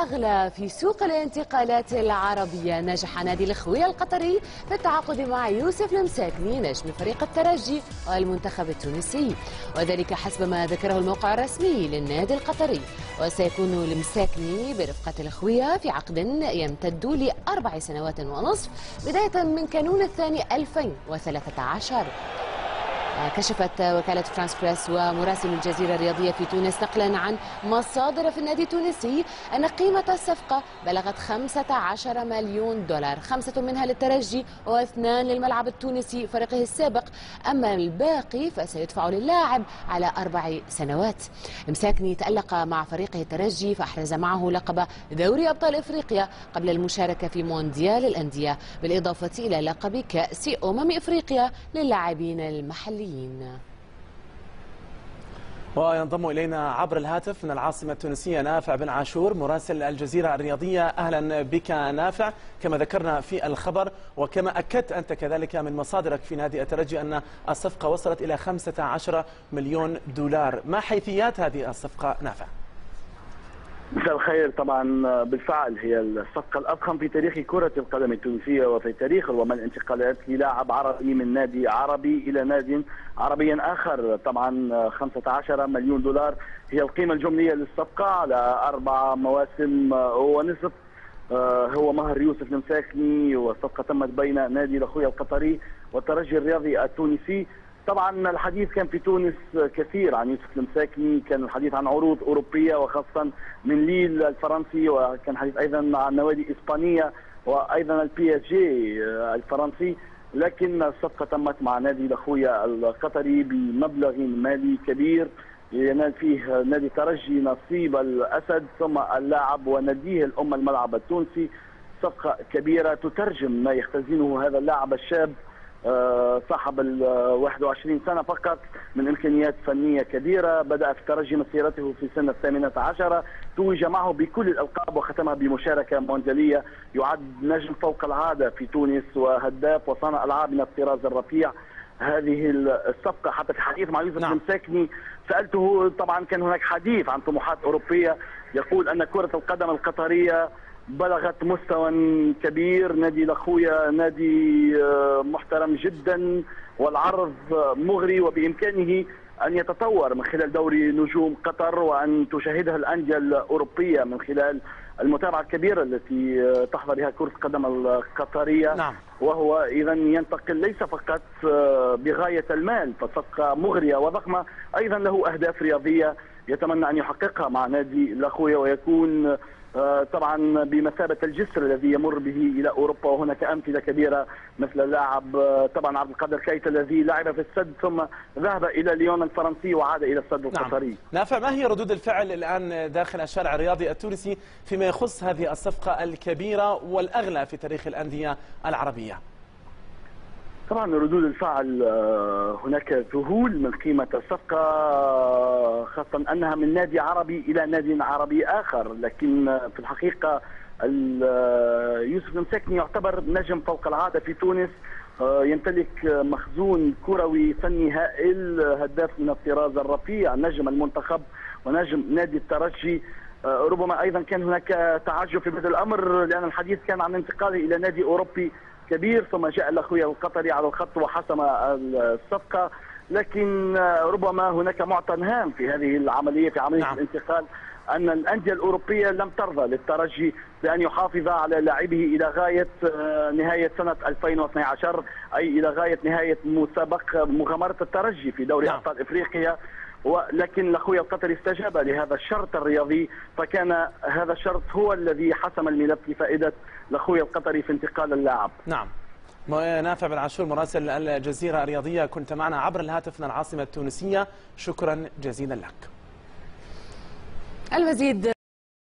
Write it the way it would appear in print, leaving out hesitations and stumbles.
والأغلى في سوق الانتقالات العربية، نجح نادي الخوية القطري في التعاقد مع يوسف المساكني نجم فريق الترجي والمنتخب التونسي، وذلك حسب ما ذكره الموقع الرسمي للنادي القطري. وسيكون المساكني برفقة الخوية في عقد يمتد ل4 سنوات ونصف بداية من كانون الثاني 2013. كشفت وكالة فرانس بريس ومراسل الجزيرة الرياضية في تونس نقلا عن مصادر في النادي التونسي أن قيمة الصفقة بلغت 15 مليون دولار، 5 منها للترجي و2 للملعب التونسي فريقه السابق، أما الباقي فسيدفع للاعب على 4 سنوات. المساكني تألق مع فريقه الترجي فأحرز معه لقب دوري أبطال إفريقيا قبل المشاركة في مونديال الأندية، بالإضافة إلى لقب كأس إفريقيا للاعبين المحليين. وينضم إلينا عبر الهاتف من العاصمة التونسية نافع بن عاشور مراسل الجزيرة الرياضية. أهلا بك نافع. كما ذكرنا في الخبر وكما أكدت أنت كذلك من مصادرك في نادي الترجي أن الصفقة وصلت إلى 15 مليون دولار، ما حيثيات هذه الصفقة نافع؟ مساء الخير. طبعا بالفعل هي الصفقة الأضخم في تاريخ كرة القدم التونسية وفي تاريخ ربما الانتقالات للاعب عربي من نادي عربي إلى نادي عربي آخر. طبعا 15 مليون دولار هي القيمة الجملية للصفقة على 4 مواسم ونصف. هو مهر يوسف المساكني، والصفقة تمت بين نادي الخوية القطري والترجي الرياضي التونسي. طبعا الحديث كان في تونس كثير عن يوسف المساكني، كان الحديث عن عروض أوروبية وخاصة من ليل الفرنسي، وكان حديث أيضا عن نوادي إسبانية وأيضا البي اس جي الفرنسي، لكن الصفقة تمت مع نادي الخوية القطري بمبلغ مالي كبير ينال فيه نادي الترجي نصيب الأسد ثم اللاعب وناديه الأم الملعب التونسي. صفقة كبيرة تترجم ما يختزنه هذا اللاعب الشاب صاحب 21 سنة فقط من إمكانيات فنية كبيرة. بدأ في الترجي مسيرته في سن 18، توج معه بكل الألقاب وختمها بمشاركة مونديالية. يعد نجم فوق العادة في تونس وهداف وصانع ألعاب من الطراز الرفيع. هذه الصفقة حتى في حديث مع يوسف المساكني سألته، طبعا كان هناك حديث عن طموحات أوروبية، يقول أن كرة القدم القطرية بلغت مستوى كبير، نادي الخوية نادي محترم جدا والعرض مغري وبإمكانه أن يتطور من خلال دوري نجوم قطر وأن تشاهدها الأندية الأوروبية من خلال المتابعة الكبيرة التي تحظى بها كرة القدم القطرية. نعم. وهو إذا ينتقل ليس فقط بغاية المال، فصفقة مغرية وضخمة، أيضا له أهداف رياضية يتمنى أن يحققها مع نادي الخوية ويكون طبعا بمثابة الجسر الذي يمر به إلى أوروبا. وهناك أمثلة كبيرة مثل اللاعب طبعا عبد القادر كيتا الذي لعب في السد ثم ذهب إلى ليون الفرنسي وعاد إلى السد القطري. نعم. نافع، ما هي ردود الفعل الآن داخل الشارع الرياضي التونسي فيما يخص هذه الصفقة الكبيرة والأغلى في تاريخ الأندية العربية؟ طبعا ردود الفعل هناك ذهول من قيمة الصفقة، خاصة أنها من نادي عربي إلى نادي عربي آخر، لكن في الحقيقة يوسف المساكني يعتبر نجم فوق العادة في تونس، يمتلك مخزون كروي فني هائل، هداف من الطراز الرفيع، نجم المنتخب ونجم نادي الترجي. ربما أيضا كان هناك تعجب في بدء الأمر لأن الحديث كان عن انتقاله إلى نادي أوروبي كبير، ثم جاء الأخوية القطري على الخط وحسم الصفقة. لكن ربما هناك معطى هام في هذه العملية، في عملية الانتقال، أن الأندية الأوروبية لم ترضى للترجي بأن يحافظ على لاعبه إلى غاية نهاية سنة 2012، أي إلى غاية نهاية مسابقة مغامرة الترجي في دوري أبطال إفريقيا. ولكن الأخوية القطري استجاب لهذا الشرط الرياضي، فكان هذا الشرط هو الذي حسم الملف لفائدة الأخوية القطري في انتقال اللاعب. نعم. نافع بن عاشور مراسل الجزيرة الرياضية كنت معنا عبر الهاتف من العاصمة التونسية، شكرا جزيلا لك. المزيد